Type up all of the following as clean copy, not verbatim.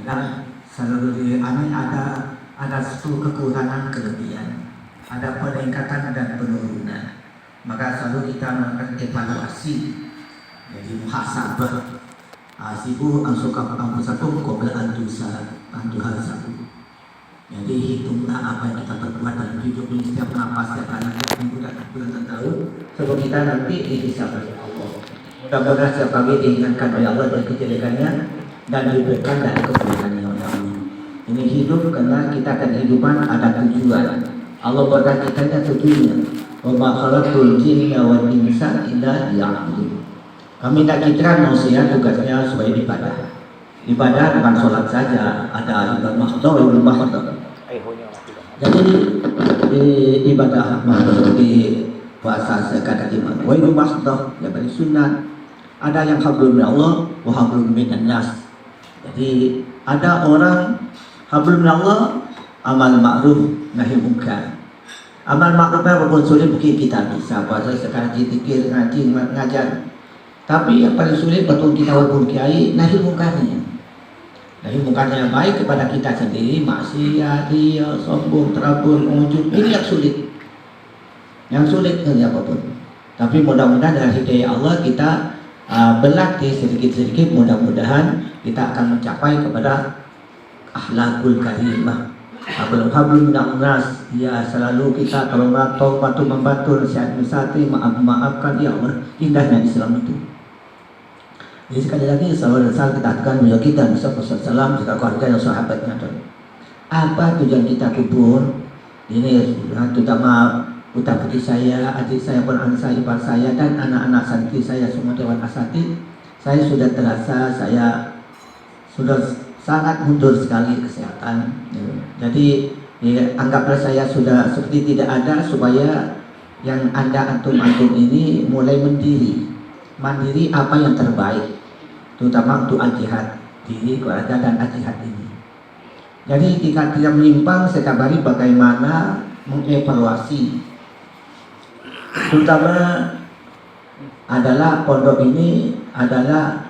Dan selalu ada satu kekurangan kelebihan, ada peningkatan dan penurunan. Maka selalu kita melakukan evaluasi, jadi muhasabah. Asibu ansuka anfusakum qabla an tuhasabu. Jadi hitunglah apa yang kita perbuat dalam hidup ini, setiap napas, setiap hari, setiap minggu dan bulan dan tahun, sebab kita nanti dihisab oleh Allah. Mudah-mudahan setiap kami diingatkan oleh Allah dari kejelekannya dan diberikan dari kebaikannya oleh Allah. Ini hidup karena kita akan kehidupan ada tujuan. Allah berkatakannya tujuannya. Wa ma khalaqtul jinna wal insa illa liya'budun. Kami tidak ciptakan manusia tugasnya supaya ibadah. Ibadah bukan sholat saja, ada ibadah mahdoh, ibadah mahdoh. Jadi di ibadah mahdoh di puasa sekadar iman. Wa ibadah mahdoh yang dari sunnah. Ada yang hablum min Allah, wa hablum minan nas. Jadi ada orang hablum min Allah, amal ma'ruf nahi munkar. Amal ma'rufnya walaupun sulit mungkin kita bisa puasa sekarang zikir, ngaji, ngajar. Tapi yang paling sulit betul kita walaupun kiai nahi munkarnya. Nahi munkarnya yang baik kepada kita sendiri, maksiat, riya, sombong, terabur, ujub, ini yang sulit. Yang sulit ini apapun. Tapi mudah-mudahan dengan hidayah Allah kita berlatih sedikit-sedikit, mudah-mudahan kita akan mencapai kepada akhlakul karimah. Hablum minan nas, ya selalu kita kalau taubat membantu, nasihat mesati, maafkan, ya Allah, indahnya Islam itu. Jadi sekali lagi salawat dan salam kita akan beliau kita Muhammad SAW serta keluarga dan sahabatnya. Apa tujuan kita kubur? Ini terutama putra putri saya, adik saya, ponakan saya, ipar saya, dan anak-anak santri saya semua dewan asatidz. Saya sudah terasa saya sudah sangat mundur sekali kesehatan. Jadi anggaplah saya sudah seperti tidak ada, supaya yang antum ini mulai mandiri apa yang terbaik, terutama untuk al-jihad diri, keluarga dan al-jihad ini. Jadi jika tidak menyimpang, saya kabari bagaimana mengevaluasi, terutama adalah pondok ini adalah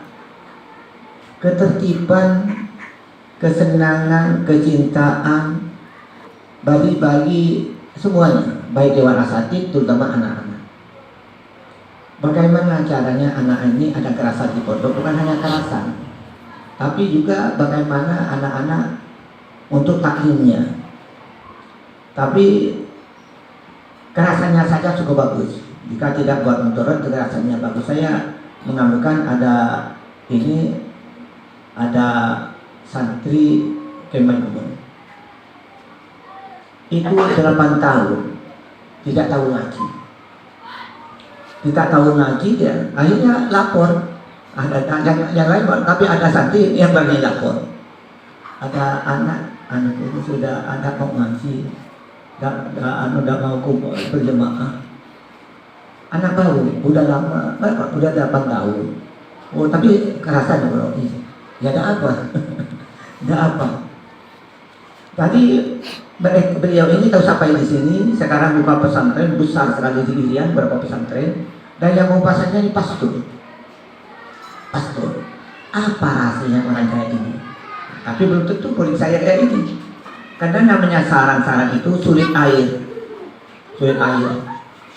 ketertiban, kesenangan, kecintaan bagi semuanya, baik dewan asatidz terutama anak-anak. Bagaimana caranya anak ini ada kerasan di pondok, bukan hanya kerasan, tapi juga bagaimana anak-anak untuk taklimnya. Tapi kerasannya saja cukup bagus. Jika tidak buat mudarat, kerasannya bagus. Saya mengambilkan ada santri Kemenkumham. Itu 8 tahun tidak tahu ngaji. Tidak tahu ngaji dia, akhirnya lapor. Ada yang lain, tapi ada santri yang berani lapor. Ada anak itu sudah ada mau ngaji, udah mau berjemaah. Anak baru, udah lama, udah 8 tahun. Oh, tapi kerasan bro. Ya ada apa? Ada apa? Tadi beliau ini tahu siapa yang di sini. Sekarang buka pesantren besar sekali di Irian, berapa pesantren. Dan yang mau pasangnya ini pastor. Apa rahasianya orang kayak ini? Tapi belum tentu murid saya kayak ini. Karena namanya sarang-sarang itu sulit air.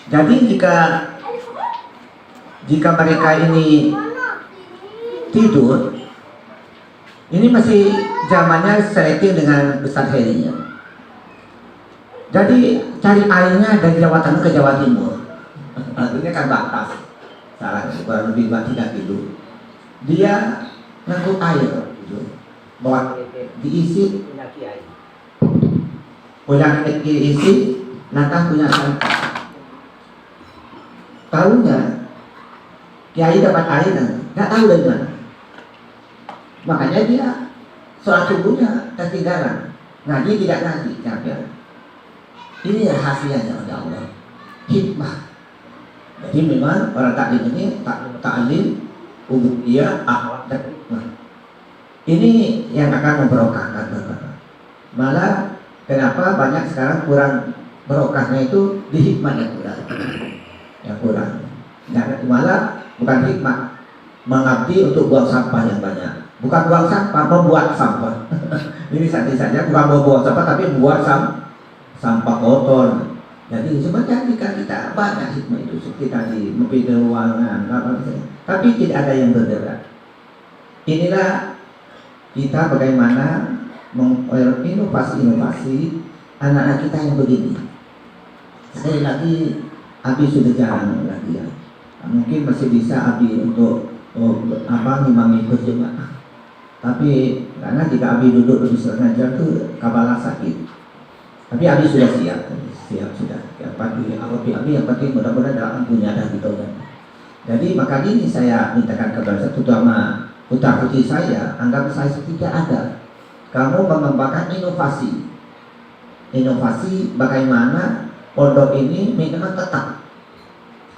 Jadi jika mereka ini tidur, ini masih zamannya seleting dengan besar herinya. Jadi cari airnya dari Jawa Tengah ke Jawa Timur. Ini kan batas, salah kurang lebih 3 kilo. Dia ngangkut air, gitu. Bawa diisi, punya diisi, nanti punya sampah. Tahunya kiai dapat air, nggak tahu dari mana. Makanya dia sholat subuhnya ketinggalan, ngaji tidak ngaji. Ini rahasianya oleh Allah, hikmah. Jadi memang orang taklim ini taklim ubudiyah, akhlak dan hikmah. Ini yang akan memberokahkan. Malah kenapa banyak sekarang kurang berokahnya itu di hikmah yang kurang. Malah bukan hikmah, mengabdi untuk buang sampah yang banyak. Bukan buang sampah, membuat sampah. Ini saja bukan membuang sampah, tapi membuat sampah kotor. Jadi sebenarnya jika kita banyak hikmah itu seperti tadi, membina ruangan, tapi tidak ada yang bergerak. Inilah kita bagaimana menginovasi anak-anak kita yang begini. Sekali lagi, Abi sudah jarang lagi ya. Mungkin masih bisa Abi untuk ngimami berjemaah. Tapi karena jika Abi duduk lebih setengah jam itu kabalah sakit. Tapi Abi sudah siap sudah. Yang pasti Abi yang penting mudah-mudahan dalam punya ada gitu kan. Jadi maka ini saya mintakan kepada saya, terutama putra putri saya, anggap saya tidak ada. Kamu mengembangkan inovasi bagaimana pondok ini memang tetap,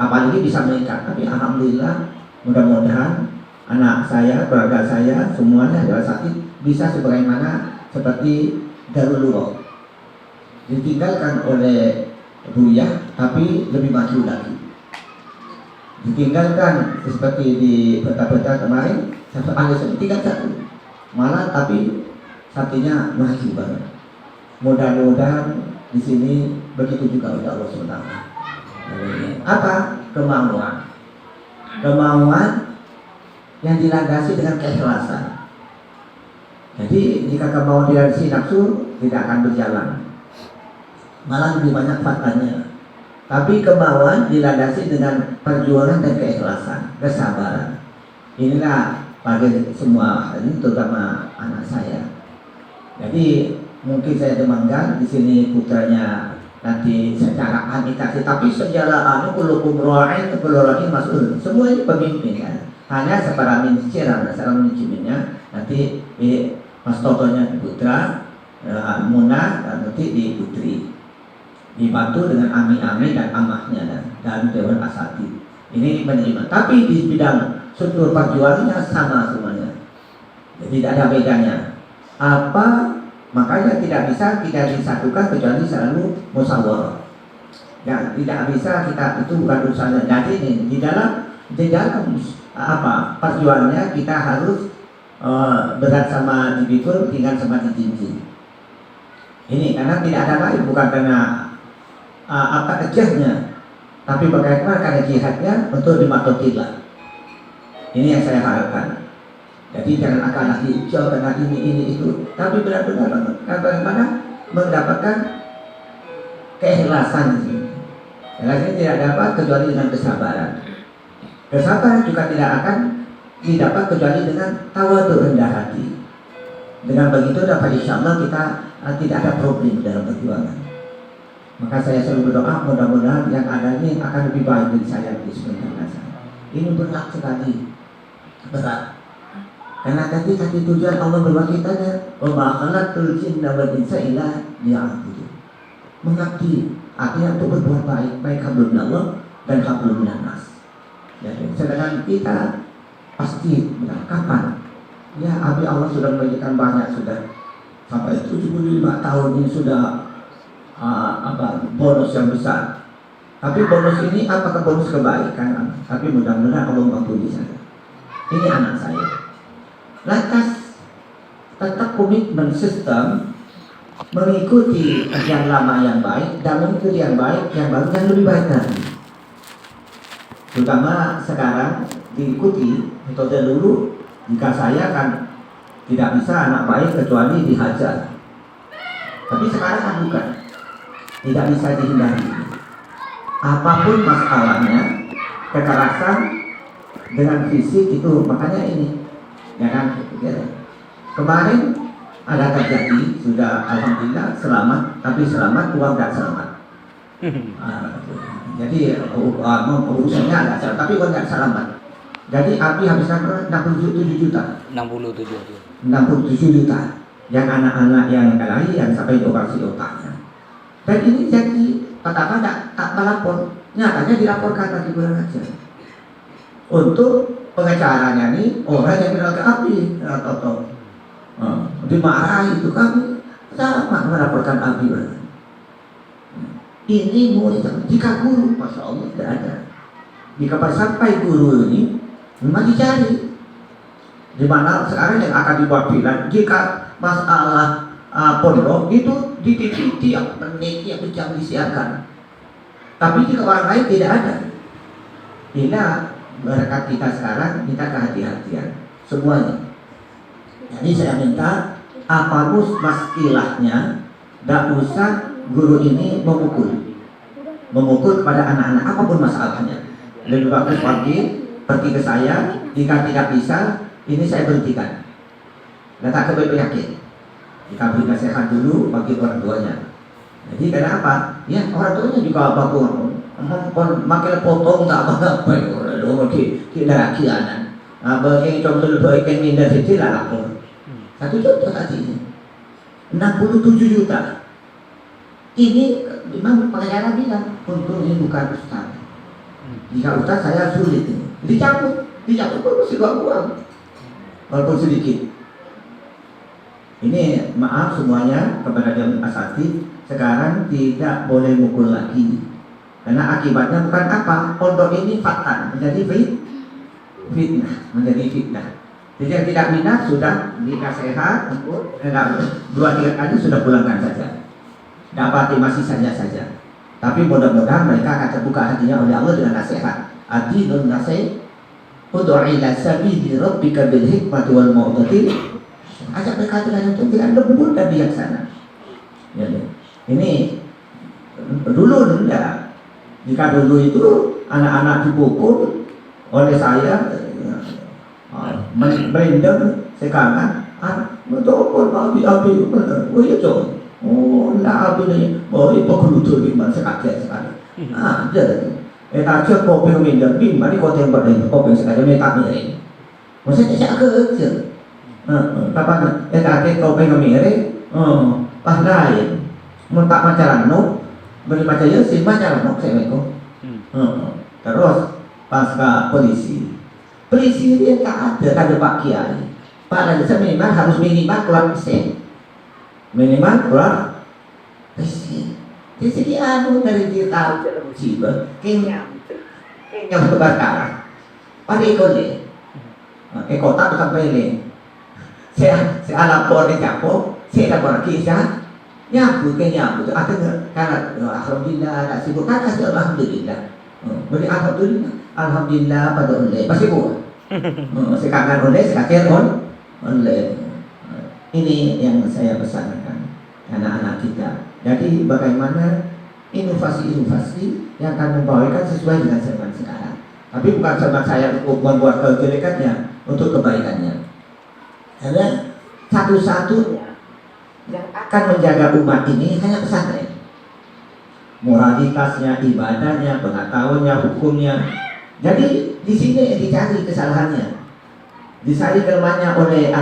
apalagi bisa meningkat. Tapi alhamdulillah, mudah-mudahan anak saya, keluarga saya, semuanya adalah sakit bisa sebagaimana seperti dahulu, ditinggalkan oleh Buya, tapi lebih maju lagi. Ditinggalkan seperti di peta-peta kemarin, satu tinggal satu, malah tapi satunya maju banget. Mudah-mudahan di sini begitu juga oleh Allah SWT. Apa? Kemauan yang dilandasi dengan keikhlasan. Jadi jika kemauan dilandasi nafsu, tidak akan berjalan, malah lebih banyak faktanya. Tapi kemauan dilandasi dengan perjuangan dan keikhlasan, kesabaran. Inilah bagi semua, ini terutama anak saya. Jadi mungkin saya demangkan di sini putranya nanti secara anitasi, tapi secara kulukum ra'in, kulura'in mas'ul. Semua ini pemimpin kan. Hanya secara manajemennya nanti Mas Totonya di putra, Muna dan nanti di putri. Dibantu dengan ami-ami dan amahnya dan Dewan Asati. Ini manajemen. Tapi di bidang struktur perjuangannya sama semuanya. Jadi tidak ada bedanya. Makanya tidak bisa kita disatukan kecuali selalu musyawarah. Ya, tidak bisa kita itu bukan urusannya. Jadi di dalam perjuangannya kita harus berat sama dipikul, ringan sama dijinjing. Ini karena tidak ada lain, bukan karena ejahnya, tapi bagaimana karena jihadnya untuk dimatokilah. Ini yang saya harapkan. Jadi jangan akan lagi hijau karena ini itu, tapi benar-benar bagaimana mendapatkan keikhlasan ini. Keikhlasan tidak dapat kecuali dengan kesabaran. Kesabaran juga tidak akan didapat kecuali dengan tawadhu, rendah hati. Dengan begitu dapat insyaallah kita tidak ada problem dalam perjuangan. Maka saya selalu berdoa mudah-mudahan yang ada ini akan lebih baik dari saya sebenarnya. Ini berat sekali, berat. Karena tadi tujuan Allah berbuat kita wa ma khalaqtul jinna wal insa illa liya'budun. Mengabdi artinya untuk berbuat baik hablum Allah dan hablum nas. Jadi sedangkan kita pasti kapan? Ya, Abi Allah sudah memberikan banyak sudah sampai 75 tahun ini sudah bonus yang besar. Tapi bonus ini apakah bonus kebaikan? Tapi mudah-mudahan Allah mengampuni saya. Ini anak saya. Lantas tetap komitmen sistem mengikuti yang lama yang baik dan mengikuti yang baik yang baru yang lebih baik lagi. Terutama sekarang diikuti metode dulu. Jika saya kan tidak bisa anak baik kecuali dihajar. Tapi sekarang kan bukan, tidak bisa dihindari. Apapun masalahnya, kekerasan dengan fisik itu makanya ini. Jangan kemarin ada terjadi sudah alhamdulillah selamat, tapi selamat uang tidak selamat. Jadi urusannya agak selamat, tapi uang tidak selamat. Jadi Abi habiskan 67 juta. 67 juta. Yang anak-anak yang kelahi yang sampai dioperasi otaknya. Dan ini jadi pertama tak melapor, nyatanya dilaporkan lagi bulan aja. Untuk pengacaranya nih orang yang bilang ke Abi, Toto, dimarahi itu kami sama melaporkan Abi. Ini murid jika guru, masya Allah tidak ada. Jika sampai guru ini memang dicari Di mana sekarang yang akan dibuat film, jika masalah pondok itu di TV tiap menit, tiap jam disiarkan. Tapi jika orang lain tidak ada. Inilah berkat kita sekarang, kita kehati-hatian semuanya. Jadi saya minta apa maskilahnya, tidak usah guru ini memukul kepada anak-anak apapun masalahnya. Lebih bagus pergi ke saya, jika tidak bisa, ini saya berhentikan. Datang ke yakin. Kita beri nasihat dulu bagi orang tuanya. Jadi kenapa? Ya orang tuanya juga bagus. Makin potong tak apa-apa. Kita rakyatan. Bagi contoh bagi minda itu lah apa? Satu contoh tadi 67 juta. Ini memang pengacara bilang untuk ini bukan ustaz. Jika ustaz saya sulit ini. Dicabut pun mesti uang. Walaupun sedikit. Ini maaf semuanya kepada jamaah asatidz, sekarang tidak boleh mukul lagi. Karena akibatnya bukan apa? Pondok ini fatal, menjadi fitnah, menjadi fitnah. Jadi yang tidak minat sudah dinasehat, 2-3 kali sudah pulangkan saja. Dapati masih saja. Tapi mudah-mudahan mereka akan terbuka hatinya oleh Allah dengan nasihat. Adinun nasih, ud'u ila sabili rabbika bil hikmati wal mau'izati. Ajak mereka dengan yang lembut dan bijaksana. Ya. Ini dulu enggak. Jika dulu itu anak-anak dipukul oleh saya merendam sekarang betul abi oh iya coy lah abi ni itu kelucu di mana sekali jadi tak kopi merendam di mana kau tembak ini kopi sekali mereka ni maksudnya saya kerja kapan tak kopi mereka pas lain mentak macam beri baca ya sih macam saya terus pasca polisi dia tak ada Pak Kiai. Pak Raja minimal harus keluar mesin. Minimal keluar mesin. Di segi dari dia tahu dalam musibah, kenyang kebakaran. Pada ikut kota bukan pilih. Saya lapor di Japo, saya lapor kisah. Nyabu. Karena alhamdulillah tak sibuk kan alhamdulillah. Beri alhamdulillah pada oleh pasti buat. Sekarang oleh sekarang oleh. Ini yang saya pesankan anak-anak kita. Jadi bagaimana inovasi-inovasi yang akan membawakan sesuai dengan zaman sekarang. Tapi bukan zaman saya untuk membuat kejelekannya, untuk kebaikannya. Karena satu-satunya yang akan menjaga umat ini hanya pesantren. Moralitasnya, ibadahnya, pengetahuannya, hukumnya. Jadi di sini dicari kesalahannya, dicari kelemahannya oleh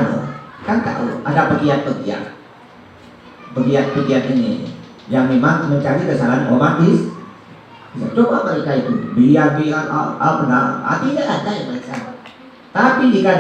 kan tahu ada pegiat-pegiat ini yang memang mencari kesalahan umat Islam. Coba mereka itu biar tidak ada yang mereka. Tapi jika